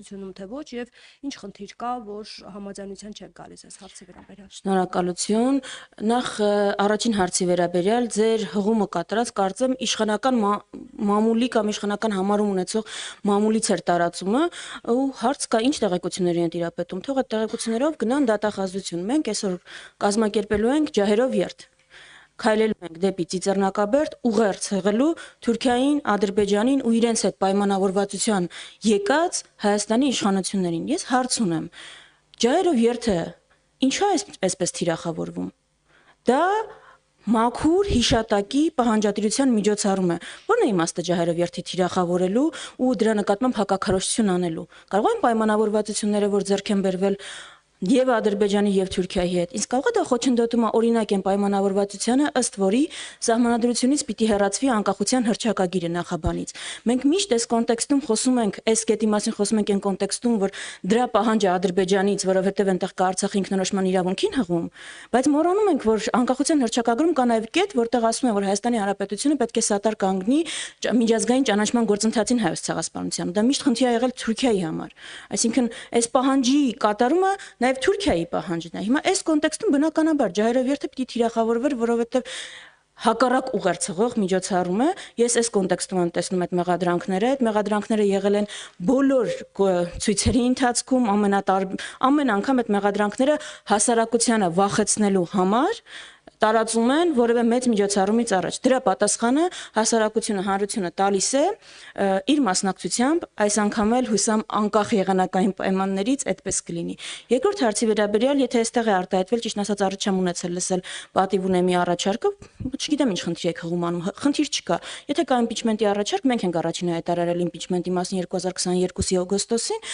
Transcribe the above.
թե ոչ եւ ինչ խնդիր կա, որ համաձայնության չեք գալիս այս հարցի վերաբերյալ։ Շնորհակալություն։ Նախ առաջին հարցի վերաբերյալ ձեր հղումը կատարած կարծեմ իշխանական մամուլի կամ իշխանական համարում ունեցող մամուլից էր տարածումը ու հարց կա ինչ տեղեկությունների են տիրապետում։ Թող այդ տեղեկություններով գնան դատախազություն։ Մենք այսօր կազմակերպելու ենք ջահերով երթ։ Քայլելու ենք դեպի Ծիծեռնակաբերդ ուղերձ հղելու Թուրքիային, Ադրբեջանին ու իրենց հետ պայմանավորվածության եկած Հայաստանի իշխանություններին։ Ես հարց ունեմ. ջահերով երթը ինչու է այսպես թիրախավորվում։ Դա մաքուր հիշատակի պահանջատիրության միջոցառում է։ Ո՞րն է իմաստը ջահերով երթի թիրախավորելու ու դրա նկատմամբ հակաքարոզչություն անելու։ Կարող են պայմանավորվածությունները, որ ձեռք են բերվել եւ Ադրբեջանի եւ Թուրքիայի հետ, իսկ կարող է դա խոչընդոտում է օրինակ են պայմանավորվածությանը, ըստ որի սահմանադրությունից պիտի հեռացվի անկախության հռչակագիրը նախաբանից։ Մենք միշտ այս կոնտեքստում խոսում ենք, այս կետի մասին խոսում ենք այն կոնտեքստում, որ դրա պահանջը Ադրբեջանից, որովհետեւ այնտեղ կա Արցախի ինքնորոշման իրավունքին հղում, բայց մոռանում ենք, որ անկախության հռչակագրում կա նաեւ կետ, որտեղ ասում է, որ Հայաստանի Հանրապետությունը պետք է սատար կանգնի միջազգային ճանաչման գործընթացին Հայոց ցեղասպանության։ Դա միշտ խնդիր է եղել Թուրքիայի համար։ Այսինքն այս պահանջի կատարումը նաեւ Թուրքիայի պահանջն է։ Հիմա այս կոնտեքստում բնականաբար ջահերով երթը պիտի թիրախավորվեր, որովհետեւ հակառակ ուղերձ հղող միջոցառում է։ Ես այս կոնտեքստում եմ տեսնում այդ մեղադրանքները։ Այդ մեղադրանքները եղել են բոլոր ցույցերի ընթացքում, ամեն անգամ այդ մեղադրանքները հասարակությանը վախեցնելու համար տարածում են որևէ մեծ միջոցառումից առաջ։ Դրա պատասխանը հասարակությունը, հանրությունը տալիս է իր մասնակցությամբ, այս անգամ էլ հուսամ անկախ եղանակային պայմաններից այդպես կլինի։ Երկրորդ հարցի վերաբերյալ, եթե այստեղ է արտահայտվել, ճիշտ ասած առաջ չեմ ունեցել լսել պատիվ ունեմի առաջարկը, չգիտեմ ինչ խնդիր եք հղում անում, խնդիր չկա։ Եթե կա իմպիչմենտի առաջարկ, մենք ենք առաջինը հայտարարել իմպիչմենտի մասին 2022-ի օգոստոսին,